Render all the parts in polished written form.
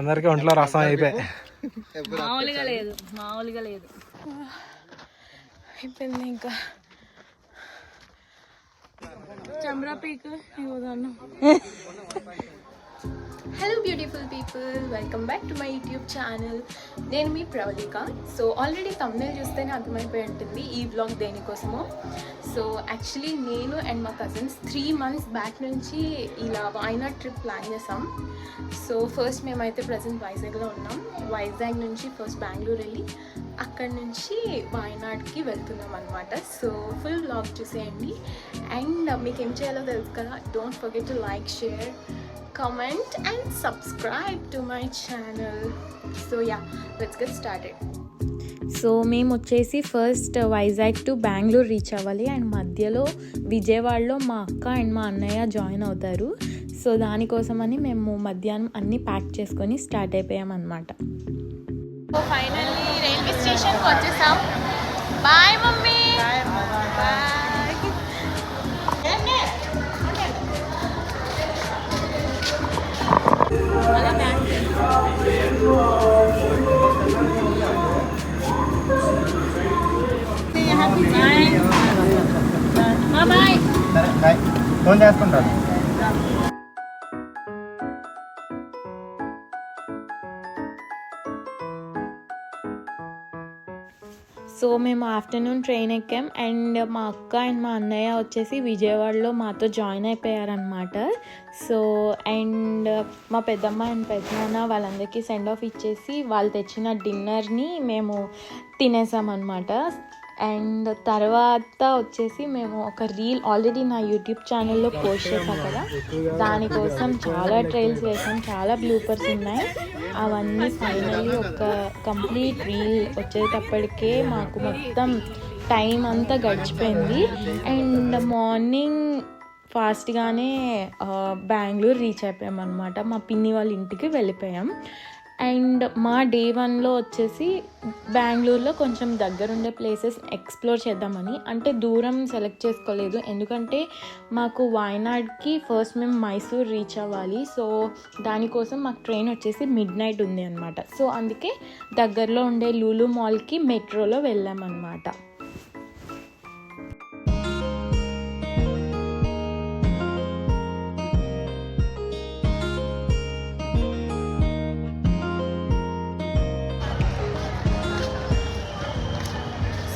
అందరికీ ఒంట్లో రసం అయిపోయి మామూలుగా లేదు అయిపోయింది. ఇంకా Chamra peak. Hello beautiful people, welcome back to my YouTube channel. నేను మీ ప్రవళిక. సో ఆల్రెడీ థంబ్నెయిల్ చూస్తేనే అర్థమైపోయి ఉంటుంది ఈ వ్లాగ్ దేనికోసమో. సో యాక్చువల్లీ నేను అండ్ మా కజిన్స్ 3 months బ్యాక్ నుంచి ఇలా వాయనాడ్ ట్రిప్ ప్లాన్ చేసాం. సో ఫస్ట్ మేమైతే ప్రజెంట్ వైజాగ్లో ఉన్నాం. వైజాగ్ నుంచి ఫస్ట్ బెంగళూరు వెళ్ళి అక్కడి నుంచి వాయనాడ్కి వెళ్తున్నాం అనమాట. సో ఫుల్ వ్లాగ్ చూసేయండి. అండ్ మీకు ఏం చేయాలో తెలుసు కదా, don't forget to like, share, comment and subscribe to my channel. So yeah, let's get started. So మేము వచ్చేసి first Vizag to Bengaluru reach అవ్వాలి అండ్ మధ్యలో విజయవాడలో మా అక్క అండ్ మా అన్నయ్య జాయిన్ అవుతారు. సో దానికోసమని మేము మధ్యాహ్నం అన్నీ ప్యాక్ చేసుకొని స్టార్ట్ అయిపోయాం అన్నమాట. సో ఫైనల్లీ రైల్వే స్టేషన్కి వచ్చేసాం. Bye mummy. బాయ్. ఫోన్ చేసుకుంటాను. సో మేము ఆఫ్టర్నూన్ ట్రైన్ ఎక్కాం అండ్ మా అక్క అండ్ మా అన్నయ్య వచ్చేసి విజయవాడలో మాతో జాయిన్ అయిపోయారనమాట. సో అండ్ మా పెద్దమ్మ అండ్ పెద్దనాన్న వాళ్ళందరికీ సెండ్ ఆఫ్ ఇచ్చేసి వాళ్ళు తెచ్చిన డిన్నర్ని మేము తినేసామన్నమాట. అండ్ తర్వాత వచ్చేసి మేము ఒక రీల్ ఆల్రెడీ నా యూట్యూబ్ ఛానల్లో పోస్ట్ చేశాం కదా, దానికోసం చాలా ట్రైల్స్ వేసాం, చాలా బ్లూపర్స్ ఉన్నాయి. అవన్నీ ఫైనల్లీ ఒక కంప్లీట్ రీల్ వచ్చేటప్పటికే మాకు మొత్తం టైం అంతా గడిచిపోయింది. అండ్ మార్నింగ్ ఫాస్ట్గానే బెంగళూరు రీచ్ అయిపోయాం అనమాట. మా పిన్ని వాళ్ళ ఇంటికి వెళ్ళిపోయాం. అండ్ మా డే 1లో వచ్చేసి బెంగళూరులో కొంచెం దగ్గరుండే ప్లేసెస్ ఎక్స్ప్లోర్ చేద్దామని, అంటే దూరం సెలెక్ట్ చేసుకోలేదు ఎందుకంటే మాకు వాయనాడ్కి ఫస్ట్ మేము మైసూర్ రీచ్ అవ్వాలి. సో దానికోసం మాకు ట్రైన్ వచ్చేసి మిడ్నైట్ ఉంది అనమాట. సో అందుకే దగ్గరలో ఉండే లూలు మాల్కి మెట్రోలో వెళ్ళామన్నమాట.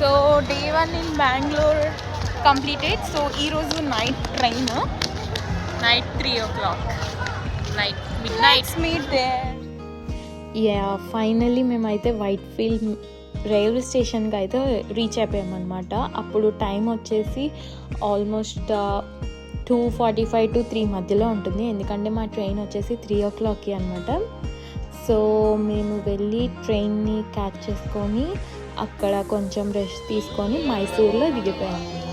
So day 1 in Bengaluru completed. So ఈరోజు night train, night 3 o'clock, night mid nights meet there. Finally మేమైతే వైట్ఫీల్డ్ రైల్వే స్టేషన్కి అయితే రీచ్ అయిపోయామన్నమాట. అప్పుడు టైం వచ్చేసి ఆల్మోస్ట్ 2:45 to 3 మధ్యలో ఉంటుంది, ఎందుకంటే మా ట్రైన్ వచ్చేసి 3 o'clockకి అనమాట. సో మేము వెళ్ళి ట్రైన్ని క్యాచ్ చేసుకొని అక్కడ కొంచెం రెస్ట్ తీసుకొని మైసూర్లో దిగిపోయాము అనమాట.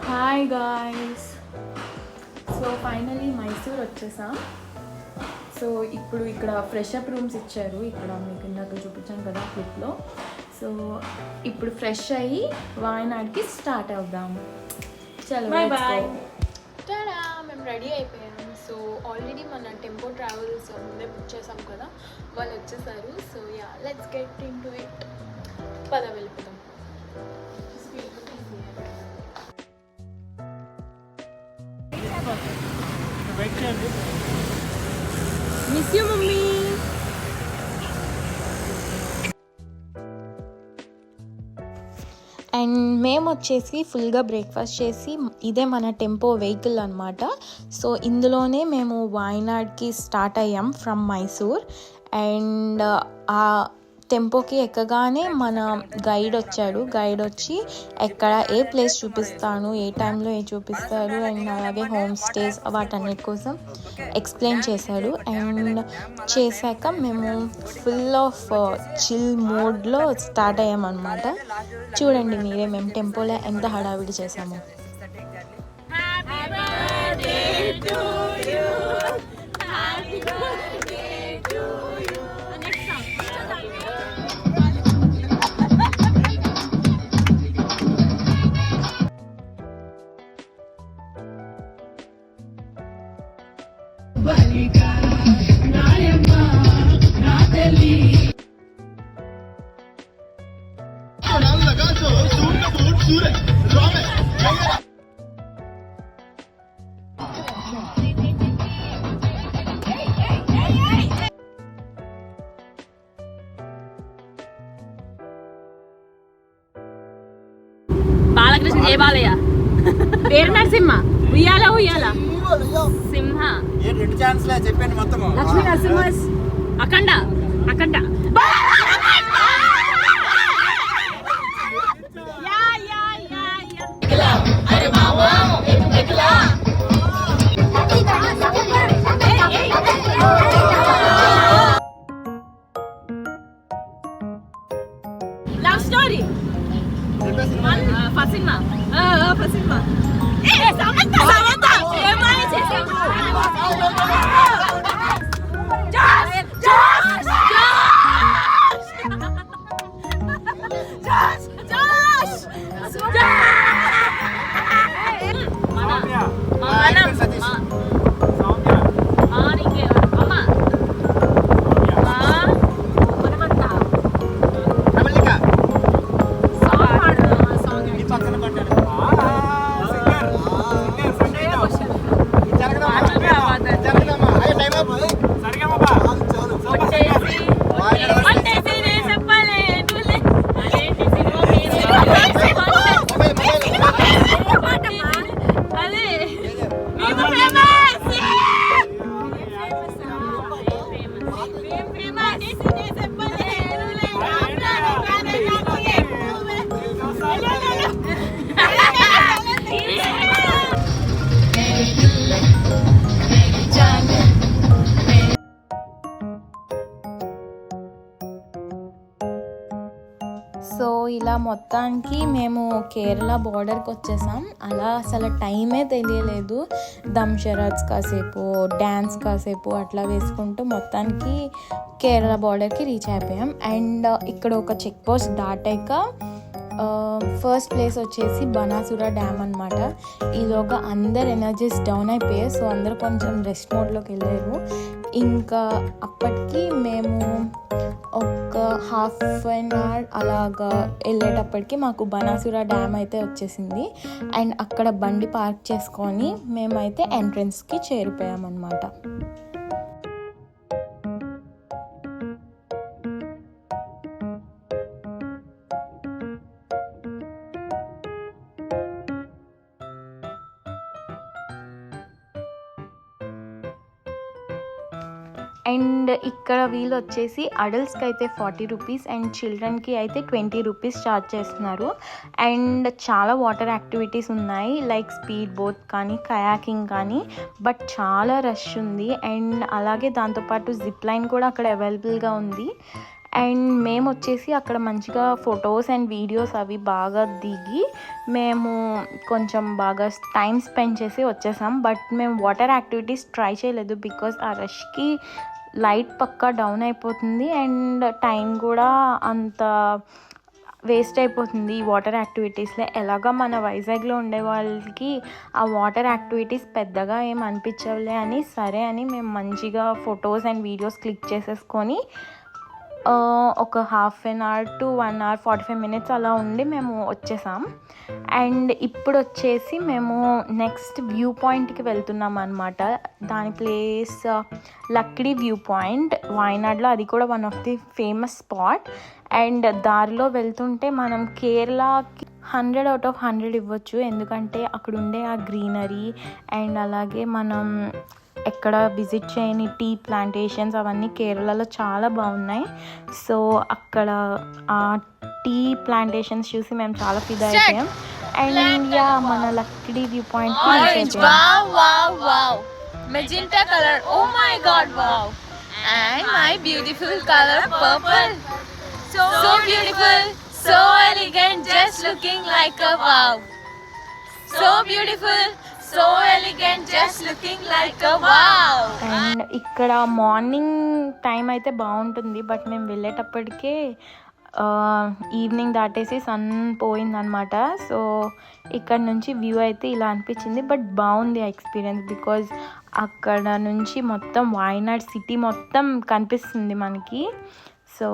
Hi guys, so finally Mysore వచ్చేసాం. సో ఇప్పుడు ఇక్కడ ఫ్రెష్ అప్ రూమ్స్ ఇచ్చారు, ఇక్కడ మీకు ఇందాక చూపించాను కదా క్లిప్లో. సో ఇప్పుడు ఫ్రెష్ అయ్యి వాయనాడ్కి స్టార్ట్ అవుదాము. చలో బాయ్ బాయ్. టాడా, మేము రెడీ అయిపోయాము. సో ఆల్రెడీ మన టెంపో ట్రావెల్స్ ముందే బుక్ చేసాం కదా, వాళ్ళు వచ్చేసారు. So yeah, let's get in to it. పద వెళ్ళిపోతాం. Miss you mummy. అండ్ మేము వచ్చేసి ఫుల్గా బ్రేక్ఫాస్ట్ చేసి ఇదే మన టెంపో వెహికల్ అనమాట. సో ఇందులోనే మేము వాయనాడ్కి స్టార్ట్ అయ్యాం ఫ్రమ్ మైసూర్. అండ్ ఆ టెంపోకి ఎక్కగానే మన గైడ్ వచ్చాడు. గైడ్ వచ్చి ఎక్కడ ఏ ప్లేస్ చూపిస్తాను, ఏ టైంలో ఏ చూపిస్తారు, అండ్ అలాగే హోమ్ స్టేస్ వాటన్నిటి కోసం ఎక్స్ప్లెయిన్ చేశాడు. అండ్ చేశాక మేము ఫుల్ ఆఫ్ చిల్ మోడ్లో స్టార్ట్ అయ్యామన్నమాట. చూడండి మీరే మేము టెంపోలో ఎంత హడావిడి చేసాము. బాలకృష్ణ జయ బాలయ్య పేరు నరసింహ ఉయ్యాల ఉయ్యాల సింహ రెండు ఛాన్స్లే చెప్పండి మొత్తం. లక్ష్మీ నరసింహ అఖండ అఖండ లవ్ స్టోరీ ఫసిల్మా ఫసిల్మా సమంత సమంత ఏమని చేసావు జోష్ జోష్ జోష్ జోష్ సో ఇలా మొత్తానికి మేము కేరళ బార్డర్కి వచ్చేసాం. అలా అసలు టైమే తెలియలేదు. దమ్ షరాజ్ కాసేపు, డ్యాన్స్ కాసేపు అట్లా వేసుకుంటూ మొత్తానికి కేరళ బార్డర్కి రీచ్ అయిపోయాం. అండ్ ఇక్కడ ఒక చెక్ పోస్ట్ దాటాక ఫస్ట్ ప్లేస్ వచ్చేసి బనాసుర డ్యామ్ అనమాట. ఈలోగా అందరు ఎనర్జీస్ డౌన్ అయిపోయాయి. సో అందరు కొంచెం రెస్ట్ మోడ్లోకి వెళ్ళారు. ఇంకా అప్పటికి మేము ఒక హాఫ్ అన్ అవర్ అలాగా వెళ్ళేటప్పటికి మాకు బనాసుర డ్యామ్ అయితే వచ్చేసింది. అండ్ అక్కడ బండి పార్క్ చేసుకొని మేమైతే ఎంట్రన్స్కి చేరిపోయామన్నమాట. అండ్ ఇక్కడ వీళ్ళు వచ్చేసి అడల్ట్స్కి అయితే 40 రూపీస్ అండ్ చిల్డ్రన్కి అయితే 20 రూపీస్ ఛార్జ్ చేస్తున్నారు. అండ్ చాలా వాటర్ యాక్టివిటీస్ ఉన్నాయి, లైక్ స్పీడ్ బోట్ కానీ కయాకింగ్ కానీ. బట్ చాలా రష్ ఉంది. అండ్ అలాగే దాంతోపాటు జిప్ లైన్ కూడా అక్కడ అవైలబుల్గా ఉంది. అండ్ మేము వచ్చేసి అక్కడ మంచిగా ఫొటోస్ అండ్ వీడియోస్ అవి బాగా దిగి మేము కొంచెం బాగా టైం స్పెండ్ చేసి వచ్చేసాం. బట్ మేము వాటర్ యాక్టివిటీస్ ట్రై చేయలేదు, బికాజ్ ఆ రష్కి లైట్ పక్కా డౌన్ అయిపోతుంది అండ్ టైం కూడా అంత వేస్ట్ అయిపోతుంది ఈ వాటర్ యాక్టివిటీస్లో. ఎలాగా మన వైజాగ్లో ఉండే వాళ్ళకి ఆ వాటర్ యాక్టివిటీస్ పెద్దగా ఏం అనిపించవులే అని సరే అని మేము మంచిగా ఫొటోస్ అండ్ వీడియోస్ క్లిక్ చేసేసుకొని ఒక half an hour to 1 hour 45 minutes అలా ఉండి మేము వచ్చేసాం. అండ్ ఇప్పుడు వచ్చేసి మేము నెక్స్ట్ వ్యూ పాయింట్కి వెళ్తున్నాం అనమాట. దాని ప్లేస్ లక్డీ వ్యూ పాయింట్, వాయనాడ్లో. అది కూడా one of the famous spot. And దారిలో వెళ్తుంటే మనం కేరళకి 100 out of 100 ఇవ్వచ్చు. ఎందుకంటే అక్కడ ఉండే ఆ గ్రీనరీ అండ్ అలాగే మనం ఎక్కడ విజిట్ చేయని టీ ప్లాంటేషన్స్ అవన్నీ కేరళలో చాలా బాగున్నాయి. సో అక్కడ ఆ టీ ప్లాంటేషన్స్ చూసి మేము చాలా ఫిదా అయిపోయాం. అండ్ యా మన lucky view point magenta color, oh my god, wow, and my beautiful color purple, so beautiful, so elegant, just looking like a wow, so beautiful, so elegant, just looking like a wow. And ఇక్కడ morning time అయితే బాగుంటుంది, but మేము వెళ్ళేటప్పటికే evening దాటేసి sun పోయిందనమాట. So ఇక్కడ నుంచి view అయితే ఇలా అనిపించింది, బట్ బాగుంది ఆ ఎక్స్పీరియన్స్. బికాజ్ అక్కడ నుంచి మొత్తం వాయనాడ్ సిటీ మొత్తం కనిపిస్తుంది మనకి. సో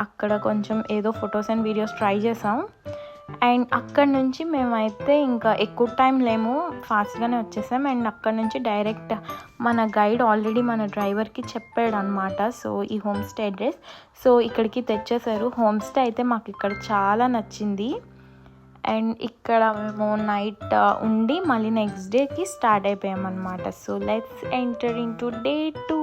అక్కడ కొంచెం ఏదో ఫొటోస్ అండ్ వీడియోస్ ట్రై చేసాం. అండ్ అక్కడ నుంచి మేమైతే ఇంకా ఎక్కువ టైం లేము, ఫాస్ట్గానే వచ్చేసాం. అండ్ అక్కడ నుంచి డైరెక్ట్ మన గైడ్ ఆల్రెడీ మన డ్రైవర్కి చెప్పాడు అనమాట. సో ఈ హోమ్ స్టే అడ్రస్, సో ఇక్కడికి తెచ్చేసారు. హోమ్ స్టే అయితే మాకు ఇక్కడ చాలా నచ్చింది. అండ్ ఇక్కడ మేము నైట్ ఉండి మళ్ళీ నెక్స్ట్ డేకి స్టార్ట్ అయిపోయాం అనమాట. So let's enter into day 2.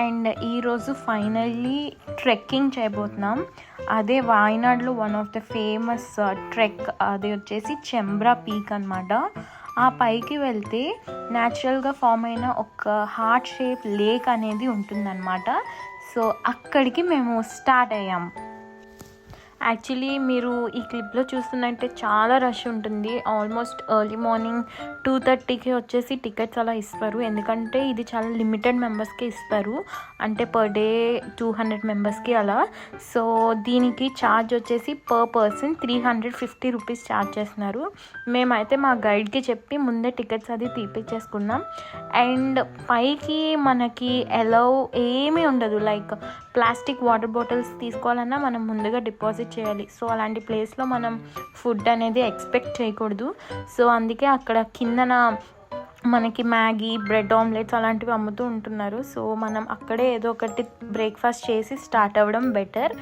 And ఈరోజు ఫైనల్లీ ట్రెక్కింగ్ చేయబోతున్నాం. అదే వాయనాడ్లో one of the famous trek, అది వచ్చేసి చెంబ్రా పీక్ అనమాట. ఆ పైకి వెళ్తే న్యాచురల్గా ఫామ్ అయిన ఒక హార్ట్ షేప్ లేక్ అనేది ఉంటుందన్నమాట. సో అక్కడికి మేము స్టార్ట్ అయ్యాం. యాక్చువల్లీ మీరు ఈ క్లిప్లో చూస్తున్నట్టే చాలా రష్ ఉంటుంది. ఆల్మోస్ట్ ఎర్లీ మార్నింగ్ 2:30కి వచ్చేసి టికెట్స్ అలా ఇస్తారు. ఎందుకంటే ఇది చాలా లిమిటెడ్ మెంబర్స్కి ఇస్తారు, అంటే పర్ డే 200 మెంబర్స్కి అలా. సో దీనికి ఛార్జ్ వచ్చేసి పర్ పర్సన్ 350 రూపీస్ ఛార్జ్ చేస్తున్నారు. మేమైతే మా గైడ్కి చెప్పి ముందే టికెట్స్ అది తీపిచ్చేసుకున్నాం. అండ్ పైకి మనకి అలౌ ఏమీ ఉండదు, లైక్ ప్లాస్టిక్ వాటర్ బాటిల్స్ తీసుకోవాలన్నా మనం ముందుగా డిపాజిట్ చేయాలి. సో అలాంటి ప్లేస్లో మనం ఫుడ్ అనేది ఎక్స్పెక్ట్ చేయకూడదు. సో అందుకే అక్కడ కిందన మనకి మ్యాగీ, బ్రెడ్ ఆమ్లెట్స్ అలాంటివి అమ్ముతూ ఉంటున్నారు. సో మనం అక్కడే ఏదో ఒకటి బ్రేక్ఫాస్ట్ చేసి స్టార్ట్ అవ్వడం బెటర్.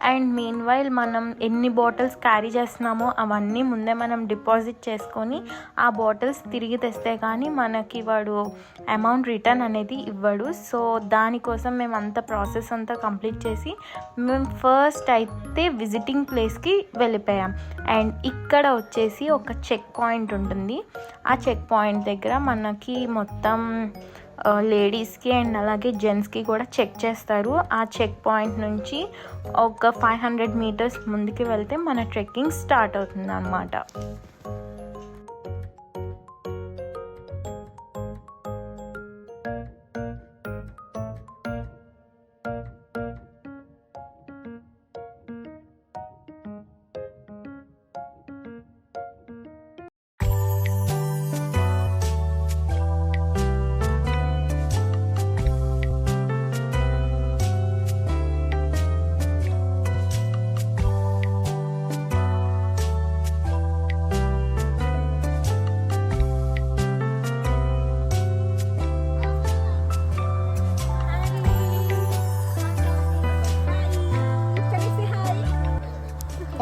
అండ్ మీన్ వైల్ మనం ఎన్ని బాటిల్స్ క్యారీ చేస్తున్నామో అవన్నీ ముందే మనం డిపాజిట్ చేసుకొని ఆ బాటిల్స్ తిరిగి తెస్తే కానీ మనకి వాడు అమౌంట్ రిటర్న్ అనేది ఇవ్వడు. సో దానికోసం మేము అంత ప్రాసెస్ అంతా కంప్లీట్ చేసి మేము ఫస్ట్ అయితే విజిటింగ్ ప్లేస్కి వెళ్ళిపోయాం. అండ్ ఇక్కడ వచ్చేసి ఒక చెక్ పాయింట్ ఉంటుంది. ఆ చెక్ పాయింట్ దగ్గర మనకి మొత్తం లేడీస్కి అండ్ అలాగే జెంట్స్కి కూడా చెక్ చేస్తారు. ఆ చెక్ పాయింట్ నుంచి ఒక 500 మీటర్స్ ముందుకు వెళ్తే మన ట్రెక్కింగ్ స్టార్ట్ అవుతుంది అన్నమాట.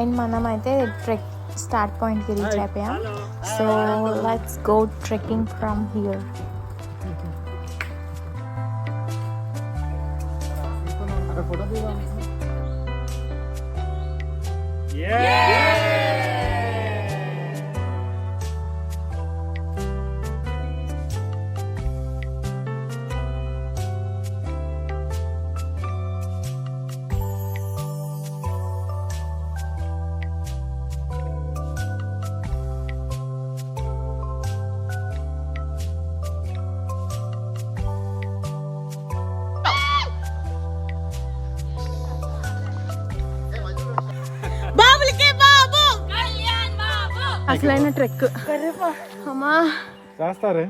అండ్ మనమైతే ట్రెక్ స్టార్ట్ పాయింట్కి రీచ్ అయిపోయాం. So let's go trekking from here. అసలైన ట్రెక్ అమ్మా రాస్తారే.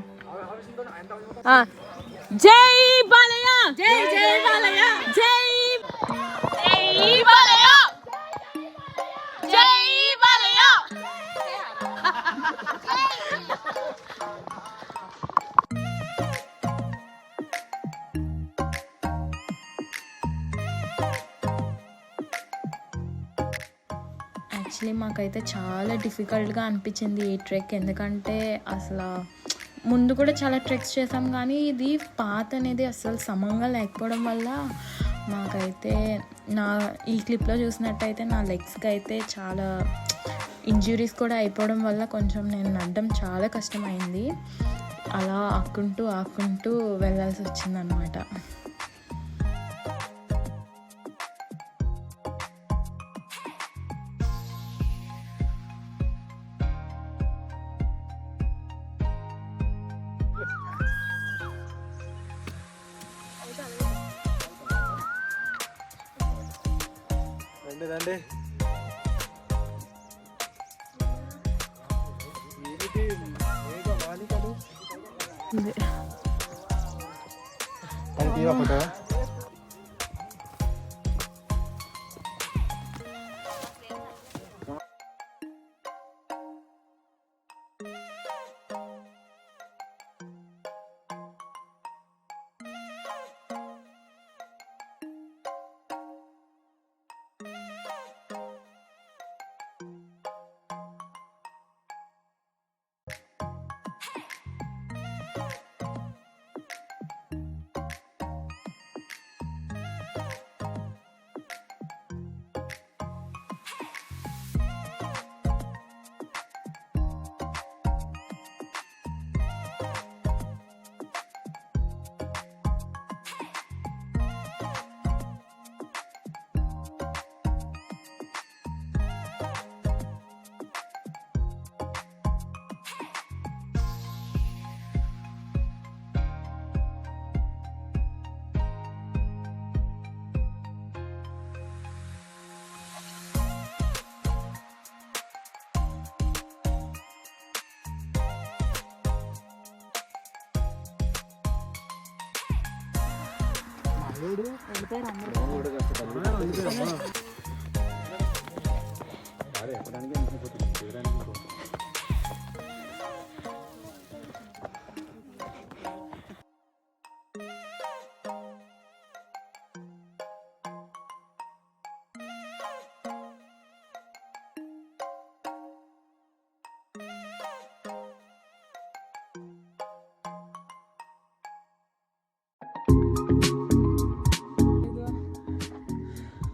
జై బాలయ్య, జై జై బాలయ్య, జై జై బాలయ్య, జై బాలయ్య. యాక్చువల్లీ మాకైతే చాలా డిఫికల్ట్గా అనిపించింది ఈ ట్రెక్. ఎందుకంటే అసలు ముందు కూడా చాలా ట్రెక్స్ చేసాం కానీ ఇది పాత్ అనేది అసలు సమంగా లేకపోవడం వల్ల మాకైతే ఈ క్లిప్లో చూసినట్టయితే నా లెగ్స్కి అయితే చాలా ఇంజ్యూరీస్ కూడా అయిపోవడం వల్ల కొంచెం నేను నడడం చాలా కష్టమైంది. అలా ఆక్కుంటూ వెళ్ళాల్సి వచ్చిందనమాట. రండి ఫోటో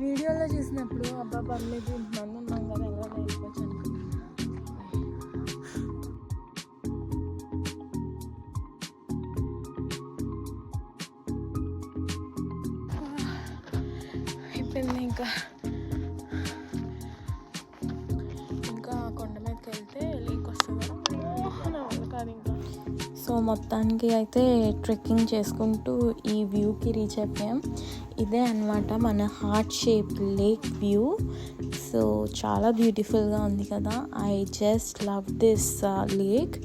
వీడియోలో చూసినప్పుడు అబ్బా పర్లేదు ఇంతమంది ఉన్నాం కదా ఎలా వెళ్ళిపోవచ్చు అనుకున్నాను. అయిపోయింది. ఇంకా కొండ మీదకి వెళ్తే లేక్ వస్తుంది కాదు ఇంకా. సో మొత్తానికి అయితే ట్రెక్కింగ్ చేసుకుంటూ ఈ వ్యూకి రీచ్ అయిపోయాం. ఇదే అన్నమాట మన heart shape lake view. So చాలా బ్యూటిఫుల్గా ఉంది కదా. I just love this lake.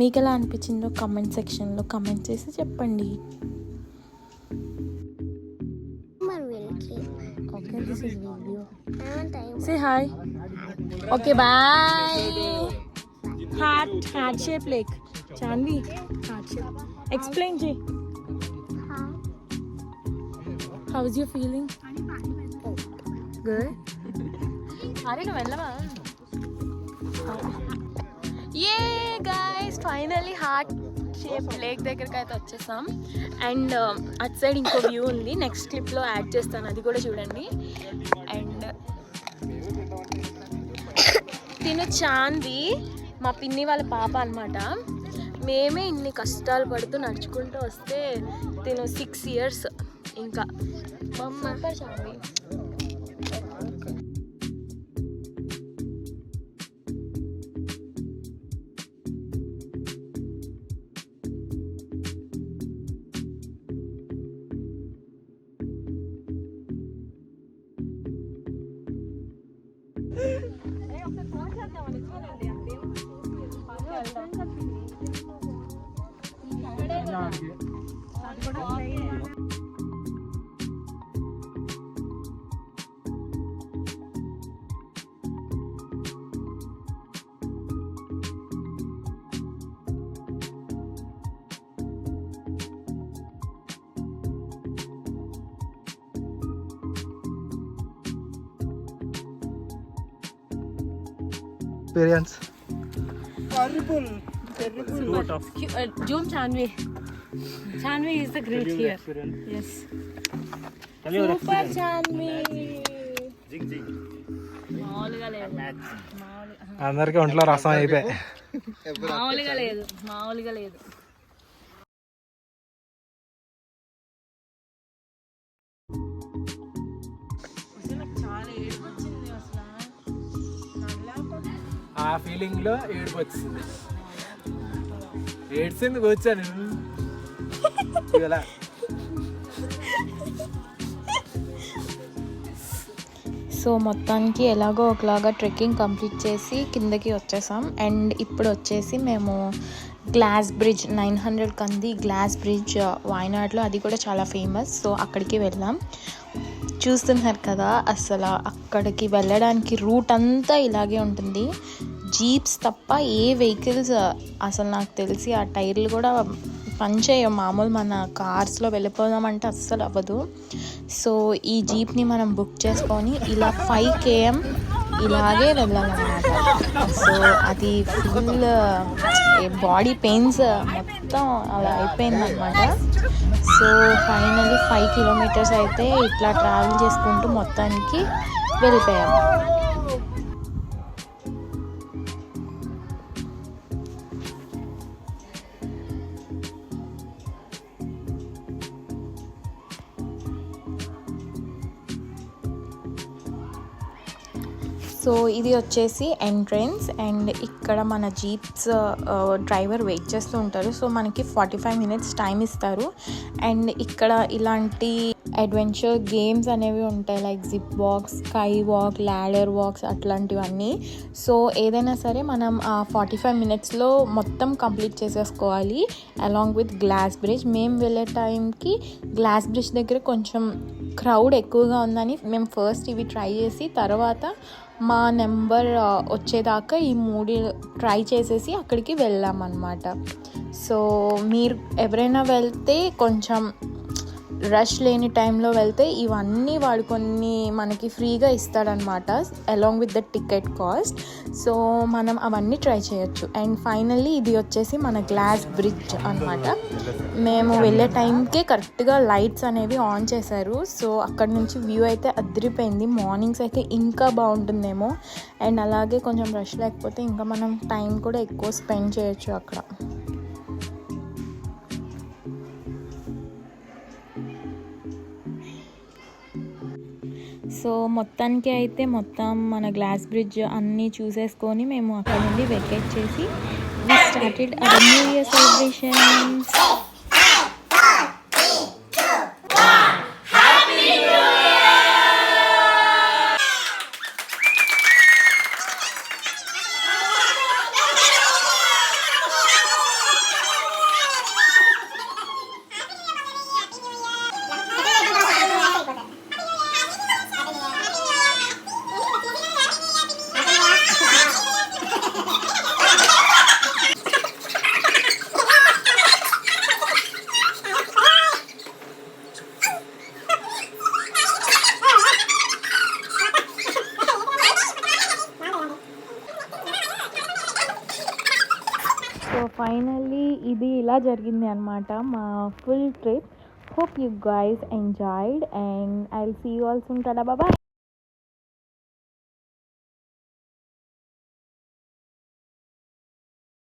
మీకు ఎలా అనిపించిందో కమెంట్ సెక్షన్లో కమెంట్ చేసి చెప్పండి. Okay, this is video. Say hi. Okay bye. Heart shape lake చాంది. హార్ట్ షేప్ ఎక్స్ప్లెయిన్ చేయి. How is you feeling? Good. అరే నువ్వు వెళ్ళవా? Hey guys finally heart shape lake దగ్గరికి అయితే వచ్చేసాం. అండ్ అటు సైడ్ ఇంకో వ్యూ ఉంది, నెక్స్ట్ క్లిప్లో యాడ్ చేస్తాను, అది కూడా చూడండి. అండ్ తిను చాంది మా పిన్ని వాళ్ళ పాప అనమాట. మేమే ఇన్ని కష్టాలు పడుతూ నడుచుకుంటూ వస్తే తిను 6 years. ఇంకా super చాంది. Experience? Zoom Chanvi. Chanvi is the great here. Yes. Super Chanvi. మామూలుగా లేదు. అందరికీ ఒంట్లో రసం అయిపోయి మామూలుగా లేదు. మామూలుగా లేదు. ఆ ఫీలింగ్ లో ఏడుపు వచ్చింది. ఏడ్చేందుకు వచ్చాను ఇలా. సో మొత్తానికి ఎలాగో ఒకలాగా ట్రెక్కింగ్ కంప్లీట్ చేసి కిందకి వచ్చేసాం. అండ్ ఇప్పుడు వచ్చేసి మేము గ్లాస్ బ్రిడ్జ్ 900 కంది గ్లాస్ బ్రిడ్జ్ వాయనాడ్లో, అది కూడా చాలా ఫేమస్. సో అక్కడికి వెళ్ళాం. చూస్తున్నారు కదా, అసలు అక్కడికి వెళ్ళడానికి రూట్ అంతా ఇలాగే ఉంటుంది. జీప్స్ తప్ప ఏ వెహికల్స్ అసలు నాకు తెలిసి ఆ టైర్లు కూడా పనిచేయవు. మామూలు మన కార్స్లో వెళ్ళిపోదామంటే అస్సలు అవ్వదు. సో ఈ జీప్ని మనం బుక్ చేసుకొని ఇలా 5 km ఇలాగే వెళ్ళాలన్నమాట. సో అది ఫుల్ బాడీ పెయిన్స్ మొత్తం అలా అయిపోయిందనమాట. సో ఫైనలీ 5 kilometers అయితే ఇట్లా ట్రావెల్ చేసుకుంటూ మొత్తానికి వెళ్ళిపోయాం. సో ఇది వచ్చేసి ఎంట్రన్స్. అండ్ ఇక్కడ మన జీప్స్ డ్రైవర్ వెయిట్ చేస్తూ ఉంటారు. సో మనకి 45 minutes టైం ఇస్తారు. అండ్ ఇక్కడ ఇలాంటి అడ్వెంచర్ గేమ్స్ అనేవి ఉంటాయి, like zip walks, sky walk, ladder walks, అట్లాంటివన్నీ. సో ఏదైనా సరే మనం ఆ 45 minutesలో మొత్తం కంప్లీట్ చేసేసుకోవాలి అలాంగ్ విత్ గ్లాస్ బ్రిడ్జ్. మేము వెళ్ళే టైంకి గ్లాస్ బ్రిడ్జ్ దగ్గర కొంచెం క్రౌడ్ ఎక్కువగా ఉందని మేము ఫస్ట్ ఇవి ట్రై చేసి తర్వాత మా నెంబర్ వచ్చేదాకా ఈ 3 ట్రై చేసేసి అక్కడికి వెళ్ళామన్నమాట. సో మీరు ఎవరైనా వెళ్తే కొంచెం రష్ లేని టైంలో వెళ్తే ఇవన్నీ వాడు కొన్ని మనకి ఫ్రీగా ఇస్తాడనమాట along with the ticket cost. So మనం అవన్నీ ట్రై చేయొచ్చు. అండ్ ఫైనల్లీ ఇది వచ్చేసి మన గ్లాస్ బ్రిడ్జ్ అనమాట. మేము వెళ్ళే టైంకే కరెక్ట్గా లైట్స్ అనేవి ఆన్ చేశారు. సో అక్కడ నుంచి వ్యూ అయితే అదిరిపోయింది. మార్నింగ్స్ అయితే ఇంకా బాగుంటుందేమో. అండ్ అలాగే కొంచెం రష్ లేకపోతే ఇంకా మనం టైం కూడా ఎక్కువ స్పెండ్ చేయొచ్చు అక్కడ. సో మొత్తానికి అయితే మొత్తం మన గ్లాస్ బ్రిడ్జ్ అన్నీ చూసేసుకొని మేము అక్కడ నుండి వెకేట్ చేసి we started our new year celebrations. So finally ఇది ఇలా జరిగింది అనమాట మా full trip. Hope you guys enjoyed and I will see you all soon. Tata, bye.